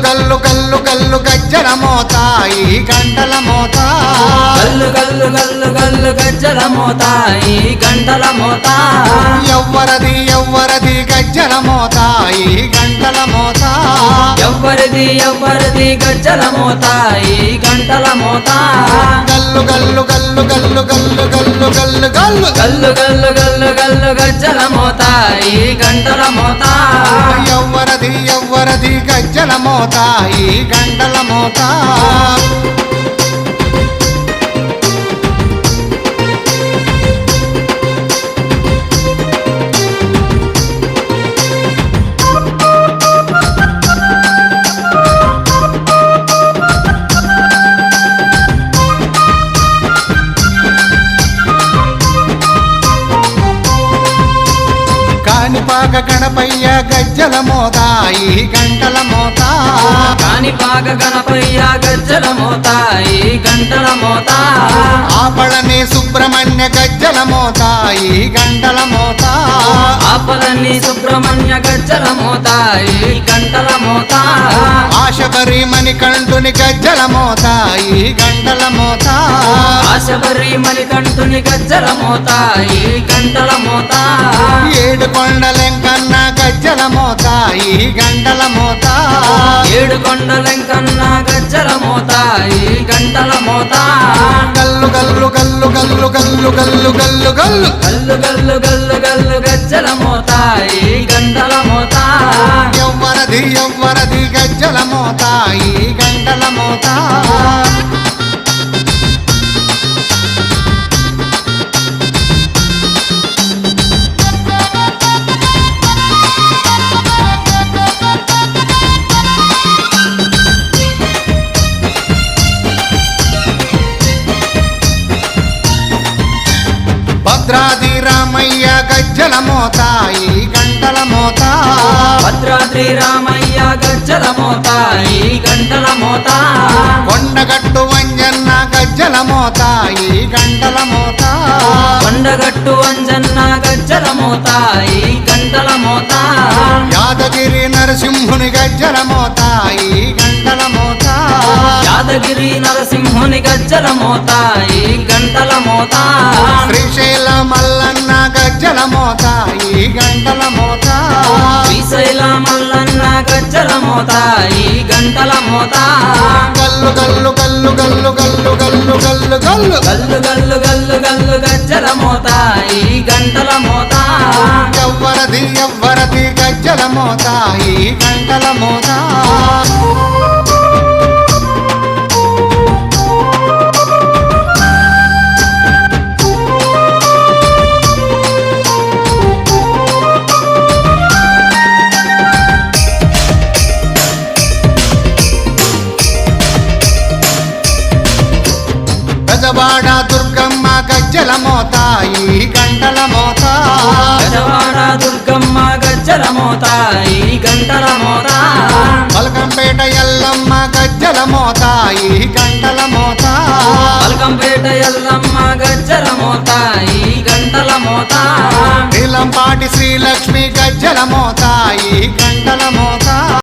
గల్లు గల్లు గల్లు గజ్జల మోత ఈ గంటల మోత గల్లు గల్లు గల్లు గల్లు గజ్జల మోత ఈ గంటల మోత ఎవ్వరది ఎవ్వరది గజ్జల మోత ఈ గంటల మోత ఎవ్వరిది ఎవ్వరిది గజ్జల మోత ఈ గంటల మోత గల్లు గల్లు గల్లు గల్లు గల్లు గల్లు గల్లు గల్లు గల్లు గల్లు గల్లు గల్లు గజ్జల మోత ఈ గంటల మోత ఎవ్వరది ఎవ్వరది గజ్జల మోత ఈ గంటల మోత కాణిపాక గణపయ్య గజ్జల మోత ఈ గంటల మోత కాణిపాక గణపయ్య గజ్జల మోత ఈ గంటల మోత ఆపళని సుబ్రహ్మణ్య గజ్జల మోత ఈ గంటల మోత ఆపలని సుబ్రహ్మణ్య గజ్జల మోత ఈ గంటల మోత ఆశబరి మణికంఠుని గజ్జల మోత ఈ గంటల మోత ఆశబరి మణికంఠుని గజ్జల మోత ఈ గంటల మోత ఏడు కొండలెంకన్న గజ్జల మోత ఈ గంటల మోత ఏడు కొండలెంకన్న గజ్జల మోత ఈ గంటల మోత గల్లు గల్లు గల్లు గల్లు గల్లు గల్లు గల్లు గల్లు గల్లు గల్లు గల్లు గల్లు గజ్జల మోత ఈ గంటల మోత ఎవ్వరది ఎవ్వరది గజ్జల మోత ఈ గంటల మోత భద్రాది రామయ్య గజ్జల మోత ఈ గంటల మోత భద్రాద్రి రామయ్య గజ్జల మోత ఈ గంటల మోత కొండగట్టు వంజన్న గజ్జల మోత ఈ గంటల మోత కొండగట్టు అంజన్న గజ్జల మోత ఈ గంటల మోత యాదగిరి నరసింహుని గజ్జల మోత ఈ గంటల మోత యాదగిరి నరసింహుని గజ్జల మోత ఈ గంటల మోత శ్రీశైల మల్లన్న గజ్జల మోత ఈ గంటల మోత శ్రీశైల మల్లన్న గజ్జల మోత ఈ గంటల మోత గల్లు గల్లు గల్లు గల్లు గల్లు గల్లు గల్లు గల్లు గల్లు గల్లు గల్లు గల్లు గజ్జల మోత ఈ గంటల మోత ఎవ్వరది ఎవ్వరది గజ్జల మోత ఈ గంటల మోత గజవాడ దుర్గమ్మ గజ్జల మోత ఈ గంటల మోత గజవాడ దుర్గమ్మ గజ్జల మోత ఈ గంటల మోత పలకంపేట ఎల్లమ్మ గజ్జల మోత ఈ గంటల మోత పల్కంపేట ఎల్లమ్మ గజ్జల మోత ఈ గంటల మోత నీలంపాటి శ్రీలక్ష్మి గజ్జల మోత ఈ గంటల మోత